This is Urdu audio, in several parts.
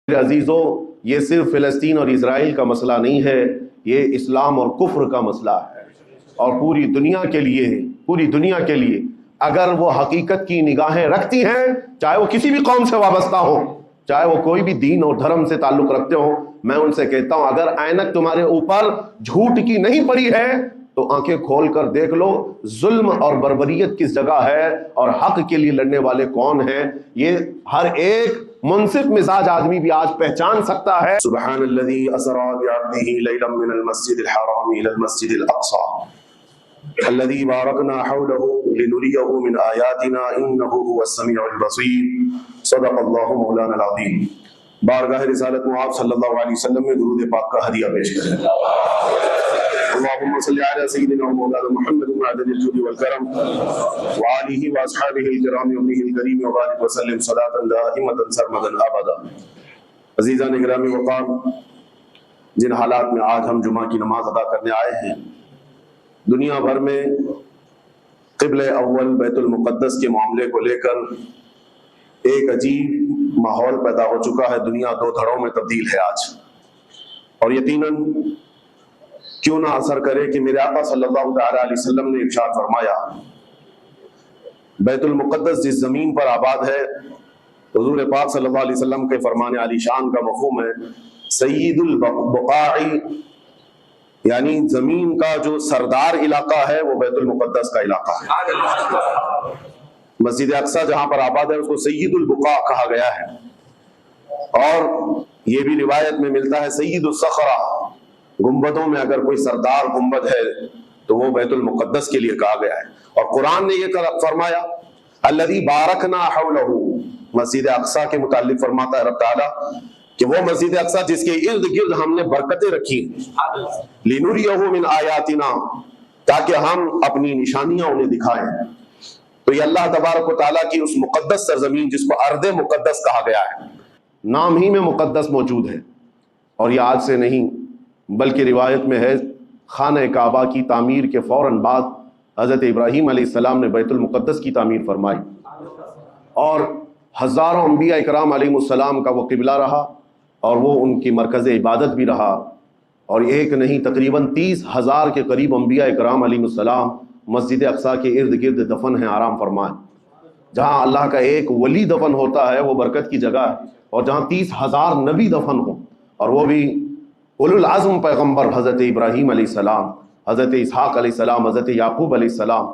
عزیزوں، یہ صرف فلسطین اور اسرائیل کا مسئلہ نہیں ہے، یہ اسلام اور کفر کا مسئلہ ہے، اور پوری دنیا کے لیے ہے۔ پوری دنیا کے لیے اگر وہ حقیقت کی نگاہیں رکھتی ہیں، چاہے وہ کسی بھی قوم سے وابستہ ہو، چاہے وہ کوئی بھی دین اور دھرم سے تعلق رکھتے ہوں، میں ان سے کہتا ہوں اگر اینک تمہارے اوپر جھوٹ کی نہیں پڑی ہے تو آنکھیں کھول کر دیکھ لو ظلم اور بربریت کس جگہ ہے اور حق کے لیے لڑنے والے کون ہیں۔ یہ ہر ایک منصف مزاج آدمی بھی آج پہچان سکتا ہے۔ سبحان الذي اسرى بعبده ليلا من المسجد الحرام الى المسجد الاقصى الذي باركنا حوله لنريه من آياتنا انه هو السميع البصير صدق الله مولانا العظيم۔ بارگاہ رسالت میں آپ صلی اللہ علیہ وسلم میں درود پاک کا ہدیہ پیش کریں۔ اللهم صل على سيدنا ومولانا محمد معدن الجود والكرم وآله واصحابه الكرام وابنه الكريم وبارك وسلم صلاة دائمة سرمدا ابدا۔ عزیزان گرامی وقام، جن حالات میں آج ہم جمعہ کی نماز ادا کرنے آئے ہیں، دنیا بھر میں قبلہ اول بیت المقدس کے معاملے کو لے کر ایک عجیب ماحول پیدا ہو چکا ہے۔ دنیا دو دھڑوں میں تبدیل ہے آج، اور یقیناً کیوں نہ اثر کرے کہ میرے آقا صلی اللہ تعالی علیہ وسلم نے ارشاد فرمایا، بیت المقدس جس زمین پر آباد ہے، حضور پاک صلی اللہ علیہ وسلم کے فرمان علی شان کا مفہوم ہے سید البقاع، یعنی زمین کا جو سردار علاقہ ہے وہ بیت المقدس کا علاقہ ہے۔ مسجد اقصی جہاں پر آباد ہے اس کو سید البقاع کہا گیا ہے، اور یہ بھی روایت میں ملتا ہے سید الصخرہ، گنبدوں میں اگر کوئی سردار گنبد ہے تو وہ بیت المقدس کے لیے کہا گیا ہے۔ اور قرآن نے یہ فرمایا الذی بارکنا حولہ، مسجد اقصی کے متعلق فرماتا ہے رب تعالیٰ کہ وہ مسجد اقصی جس کے ارد گرد ہم نے برکتیں رکھی لنریہ من آیاتنا، تاکہ ہم اپنی نشانیاں انہیں دکھائیں۔ تو یہ اللہ تبارک و تعالیٰ کی اس مقدس سرزمین جس کو ارض مقدس کہا گیا ہے، نام ہی میں مقدس موجود ہے، اور یہ آج سے نہیں بلکہ روایت میں ہے خانہ کعبہ کی تعمیر کے فوراً بعد حضرت ابراہیم علیہ السلام نے بیت المقدس کی تعمیر فرمائی، اور ہزاروں انبیاء اکرام علیہ السلام کا وہ قبلہ رہا، اور وہ ان کی مرکز عبادت بھی رہا، اور ایک نہیں تقریباً 30,000 کے قریب انبیاء اکرام علیہ السلام مسجد اقصی کے ارد گرد دفن ہیں، آرام فرمائیں۔ جہاں اللہ کا ایک ولی دفن ہوتا ہے وہ برکت کی جگہ ہے، اور جہاں 30,000 نبی دفن ہوں، اور وہ بھی اولو العزم پیغمبر حضرت ابراہیم علیہ السلام، حضرت اسحاق علیہ السلام، حضرت یعقوب علیہ السلام،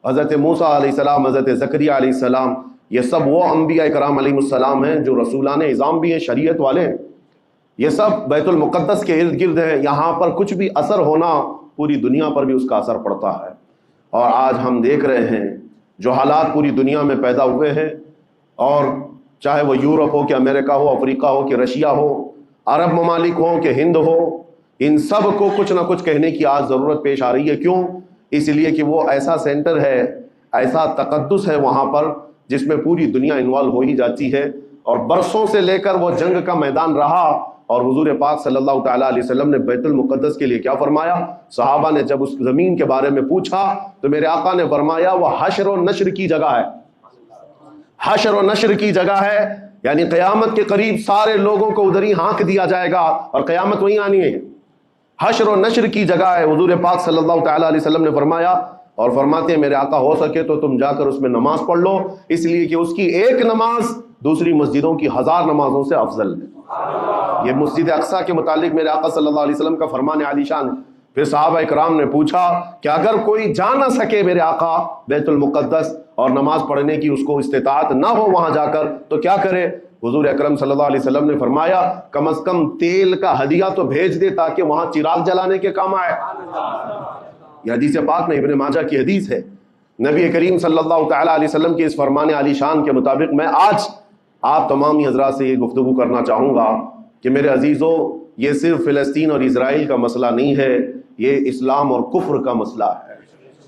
حضرت موسیٰ علیہ السلام، حضرت زکریا علیہ السلام، یہ سب وہ انبیاء کرام علیہ السلام ہیں جو رسولان اعظام بھی ہیں، شریعت والے ہیں، یہ سب بیت المقدس کے ارد گرد ہیں۔ یہاں پر کچھ بھی اثر ہونا پوری دنیا پر بھی اس کا اثر پڑتا ہے، اور آج ہم دیکھ رہے ہیں جو حالات پوری دنیا میں پیدا ہوئے ہیں، اور چاہے وہ یورپ ہو کہ امریکہ ہو، افریقہ ہو کہ رشیا ہو، عرب ممالک ہوں کہ ہند ہو، ان سب کو کچھ نہ کچھ کہنے کی آج ضرورت پیش آ رہی ہے۔ کیوں؟ اس لیے کہ وہ ایسا سینٹر ہے، ایسا تقدس ہے وہاں پر جس میں پوری دنیا انوالو ہو ہی جاتی ہے، اور برسوں سے لے کر وہ جنگ کا میدان رہا، اور حضور پاک صلی اللہ تعالیٰ علیہ وسلم نے بیت المقدس کے لیے کیا فرمایا؟ صحابہ نے جب اس زمین کے بارے میں پوچھا تو میرے آقا نے فرمایا وہ حشر و نشر کی جگہ ہے، حشر و نشر کی جگہ ہے، یعنی قیامت کے قریب سارے لوگوں کو ادھر ہی ہانک دیا جائے گا، اور قیامت وہیں آنی ہے۔ حشر و نشر کی جگہ ہے، حضور پاک صلی اللہ تعالیٰ علیہ وسلم نے فرمایا، اور فرماتے ہیں میرے آقا ہو سکے تو تم جا کر اس میں نماز پڑھ لو، اس لیے کہ اس کی ایک نماز دوسری مسجدوں کی 1000 نمازوں سے افضل ہے۔ یہ مسجد اقصی کے متعلق میرے آقا صلی اللہ علیہ وسلم کا فرمان عالی شان ہے۔ پھر صحابہ اکرام نے پوچھا کہ اگر کوئی جا نہ سکے میرے آقا بیت المقدس اور نماز پڑھنے کی اس کو استطاعت نہ ہو وہاں جا کر تو کیا کرے؟ حضور اکرم صلی اللہ علیہ وسلم نے فرمایا کم از کم تیل کا ہدیہ تو بھیج دے تاکہ وہاں چراغ جلانے کے کام آئے۔ یہ حدیث پاک میں ابن ماجہ کی حدیث ہے۔ نبی کریم صلی اللہ تعالیٰ علیہ وسلم کے اس فرمان علی شان کے مطابق میں آج آپ تمامی حضرات سے یہ گفتگو کرنا چاہوں گا کہ میرے عزیزوں، یہ صرف فلسطین اور اسرائیل کا مسئلہ نہیں ہے، یہ اسلام اور کفر کا مسئلہ ہے،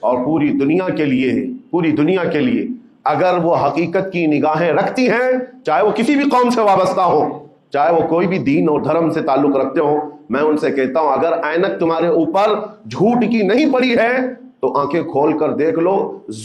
اور پوری دنیا کے لیے ہے۔ پوری دنیا کے لیے اگر وہ حقیقت کی نگاہیں رکھتی ہیں، چاہے وہ کسی بھی قوم سے وابستہ ہو، چاہے وہ کوئی بھی دین اور دھرم سے تعلق رکھتے ہوں، میں ان سے کہتا ہوں اگر اینک تمہارے اوپر جھوٹ کی نہیں پڑی ہے تو آنکھیں کھول کر دیکھ لو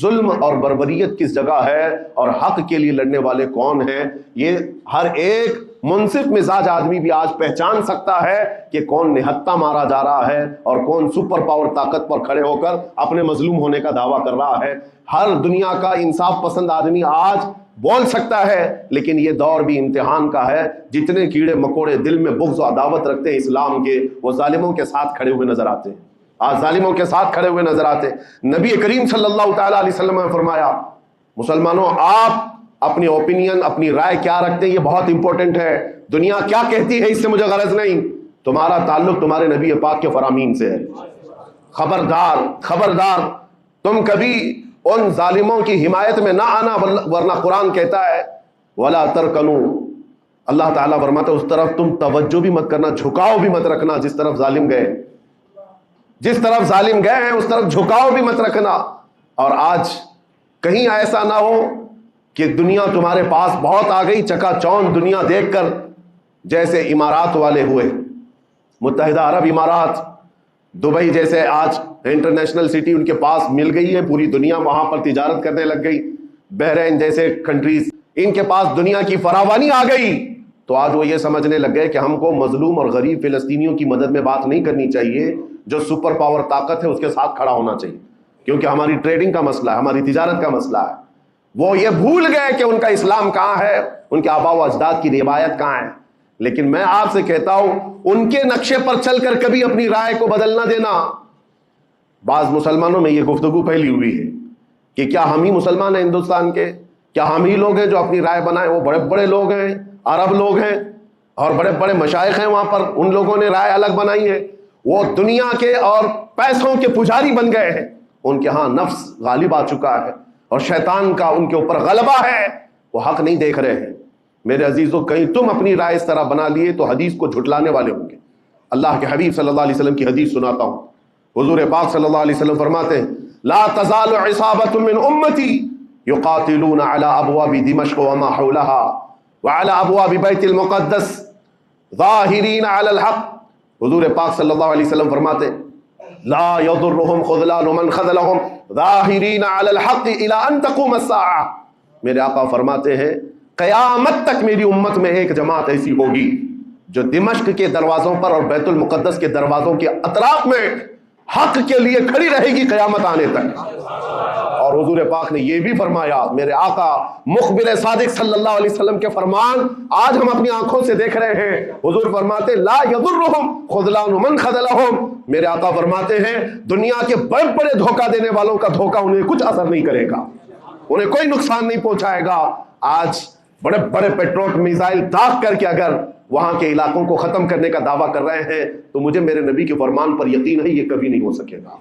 ظلم اور بربریت کس جگہ ہے اور حق کے لیے لڑنے والے کون ہیں۔ یہ ہر ایک منصف مزاج آدمی بھی آج پہچان سکتا ہے کہ کون نہتہ مارا جا رہا ہے اور کون سپر پاور طاقت پر کھڑے ہو کر اپنے مظلوم ہونے کا دعویٰ کر رہا ہے. ہر دنیا کا انصاف پسند آدمی آج بول سکتا ہے، لیکن یہ دور بھی امتحان کا ہے. جتنے کیڑے مکوڑے دل میں بغض و عداوت رکھتے ہیں اسلام کے، وہ ظالموں کے ساتھ کھڑے ہوئے نظر آتے ہیں. آج ظالموں کے ساتھ کھڑے ہوئے نظر آتے ہیں. نبی کریم صلی اللہ تعالیٰ علیہ وسلم نے فرمایا، مسلمانوں آپ اپنی اوپینین، اپنی رائے کیا رکھتے ہیں یہ بہت امپورٹنٹ ہے. دنیا کیا کہتی ہے اس سے مجھے غرض نہیں، تمہارا تعلق تمہارے نبی پاک کے فرامین سے ہے. خبردار خبردار، تم کبھی ان ظالموں کی حمایت میں نہ آنا، ورنہ قرآن کہتا ہے وَلَا تَرْكَنُوا، اللہ تعالیٰ فرماتا ہے اس طرف تم توجہ بھی مت کرنا، جھکاؤ بھی مت رکھنا. جس طرف ظالم گئے، جس طرف ظالم گئے ہیں اس طرف جھکاؤ بھی مت رکھنا. اور آج کہیں ایسا نہ ہو کہ دنیا تمہارے پاس بہت آ گئی، چکا چوند دنیا دیکھ کر، جیسے امارات والے ہوئے، متحدہ عرب امارات، دبئی جیسے آج انٹرنیشنل سٹی ان کے پاس مل گئی ہے، پوری دنیا وہاں پر تجارت کرنے لگ گئی. بحرین جیسے کنٹریز، ان کے پاس دنیا کی فراوانی آ گئی، تو آج وہ یہ سمجھنے لگ گئے کہ ہم کو مظلوم اور غریب فلسطینیوں کی مدد میں بات نہیں کرنی چاہیے، جو سپر پاور طاقت ہے اس کے ساتھ کھڑا ہونا چاہیے، کیونکہ ہماری ٹریڈنگ کا مسئلہ ہے، ہماری تجارت کا مسئلہ ہے. وہ یہ بھول گئے کہ ان کا اسلام کہاں ہے، ان کے آباء و اجداد کی روایت کہاں ہے. لیکن میں آپ سے کہتا ہوں ان کے نقشے پر چل کر کبھی اپنی رائے کو بدل نہ دینا. بعض مسلمانوں میں یہ گفتگو پھیلی ہوئی ہے کہ کیا ہم ہی مسلمان ہیں ہندوستان کے، کیا ہم ہی لوگ ہیں جو اپنی رائے بنائیں. وہ بڑے بڑے لوگ ہیں، عرب لوگ ہیں اور بڑے بڑے مشائخ ہیں وہاں پر، ان لوگوں نے رائے الگ بنائی ہے. وہ دنیا کے اور پیسوں کے پجاری بن گئے ہیں، ان کے ہاں نفس غالب آ چکا ہے اور شیطان کا ان کے اوپر غلبہ ہے، وہ حق نہیں دیکھ رہے ہیں. میرے عزیزوں، کہیں تم اپنی رائے اس طرح بنا لیے تو حدیث کو جھٹلانے والے ہوں گے. اللہ کے حبیب صلی اللہ علیہ وسلم کی حدیث سناتا ہوں. حضور پاک صلی اللہ علیہ وسلم فرماتے ہیں لا تزال عصابة من امتی يقاتلون على ابواب دمشق وما حولها وعلى ابواب بیت المقدس ظاہرین على الحق. حضور پاک صلی اللہ علیہ وسلم فرماتے ہیں لا يضرهم خذلان من خذلهم ظاہرین على الحق الى ان تقوم الساعة. میرے آقا فرماتے ہیں قیامت تک میری امت میں ایک جماعت ایسی ہوگی جو دمشق کے دروازوں پر اور بیت المقدس کے دروازوں کے اطراف میں حق کے لیے کھڑی رہے گی قیامت آنے تک. اور حضور پاک نے یہ بھی فرمایا، میرے آقا مخبر صادق صلی اللہ علیہ وسلم کے فرمان آج ہم اپنی آنکھوں سے دیکھ رہے ہیں. حضور فرماتے لا یضرهم خذلان من خذلهم. میرے آقا فرماتے ہیں دنیا کے بڑے بڑے دھوکہ دینے والوں کا دھوکہ انہیں کچھ اثر نہیں کرے گا، انہیں کوئی نقصان نہیں پہنچائے گا. آج بڑے بڑے پیٹرول میزائل داغ کر کے اگر وہاں کے علاقوں کو ختم کرنے کا دعویٰ کر رہے ہیں تو مجھے میرے نبی کے فرمان پر یقین ہے یہ کبھی نہیں ہو سکے گا،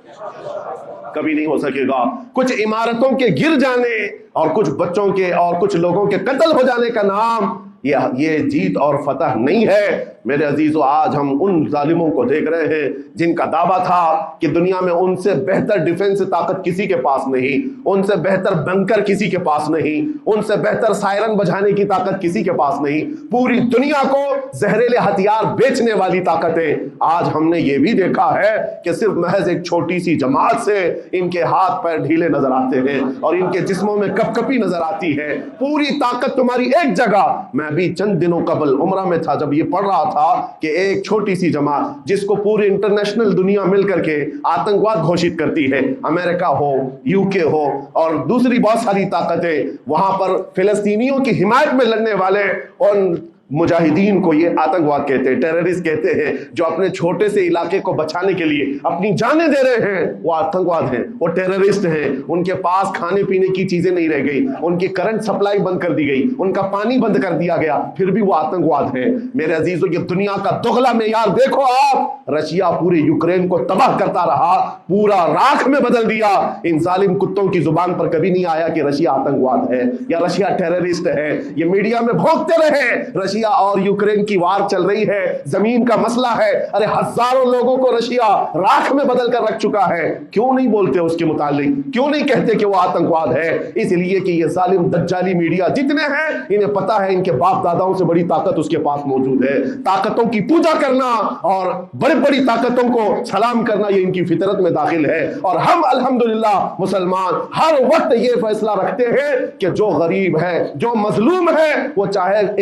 کبھی نہیں ہو سکے گا. کچھ عمارتوں کے گر جانے اور کچھ بچوں کے اور کچھ لوگوں کے قتل ہو جانے کا نام یہ جیت اور فتح نہیں ہے. میرے عزیزو، آج ہم ان ظالموں کو دیکھ رہے ہیں جن کا دعویٰ تھا کہ دنیا میں ان سے بہتر ڈیفنس طاقت کسی کے پاس نہیں، ان سے بہتر بنکر کسی کے پاس نہیں، ان سے بہتر سائرن بجھانے کی طاقت کسی کے پاس نہیں، پوری دنیا کو زہریلے ہتھیار بیچنے والی طاقتیں. آج ہم نے یہ بھی دیکھا ہے کہ صرف محض ایک چھوٹی سی جماعت سے ان کے ہاتھ پیر ڈھیلے نظر آتے ہیں اور ان کے جسموں میں کپ کپی نظر آتی ہے. پوری طاقت تمہاری ایک جگہ. میں بھی چند دنوں قبل عمرہ میں تھا جب یہ پڑھ رہا تھا کہ ایک چھوٹی سی جماعت جس کو پوری انٹرنیشنل دنیا مل کر کے آتنکواد گھوشت کرتی ہے، امریکہ ہو، UK ہو اور دوسری بہت ساری طاقتیں، وہاں پر فلسطینیوں کی حمایت میں لڑنے والے ان مجاہدین کو یہ آتنکواد کہتے ہیں، ٹیررسٹ کہتے ہیں، جو اپنے چھوٹے سے علاقے کو بچانے کے لیے اپنی جانیں دے رہے ہیں. وہ آتنکواد ہیں، وہ ٹیررسٹ ہیں. ان کے پاس کھانے پینے کی چیزیں نہیں رہ گئی، ان کی کرنٹ سپلائی بند کر دی گئی، ان کا پانی بند کر دیا گیا، پھر بھی وہ آتنکواد ہیں. میرے عزیزو، یہ دنیا کا دغلا معیار دیکھو آپ. رشیا پورے یوکرین کو تباہ کرتا رہا، پورا راکھ میں بدل دیا. ان ظالم کتوں کی زبان پر کبھی نہیں آیا کہ رشیا آتنکواد ہے یا رشیا ٹیررسٹ ہے. یہ میڈیا میں بھونکتے رہے رشیا اور یوکرین کی وار چل رہی ہے، زمین کا مسئلہ ہے. ارے ہزاروں لوگوں کو رشیا راکھ میں بدل کر رکھ چکا ہے. کیوں نہیں بولتے اس کے متعلق؟ کیوں نہیں کہتے کہ وہ آتنکواد ہے؟ اس لیے کہ یہ ظالم دجالی میڈیا جتنے ہیں انہیں پتا ہے ان کے باپ داداؤں سے بڑی طاقت اس کے پاس موجود ہے. طاقتوں کی پوجا کرنا اور بڑی بڑی طاقتوں کو سلام کرنا یہ ان کی فطرت میں داخل ہے. اور ہم الحمدللہ مسلمان ہر وقت یہ فیصلہ رکھتے ہیں کہ جو غریب ہے، جو مظلوم ہے، وہ چاہے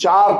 4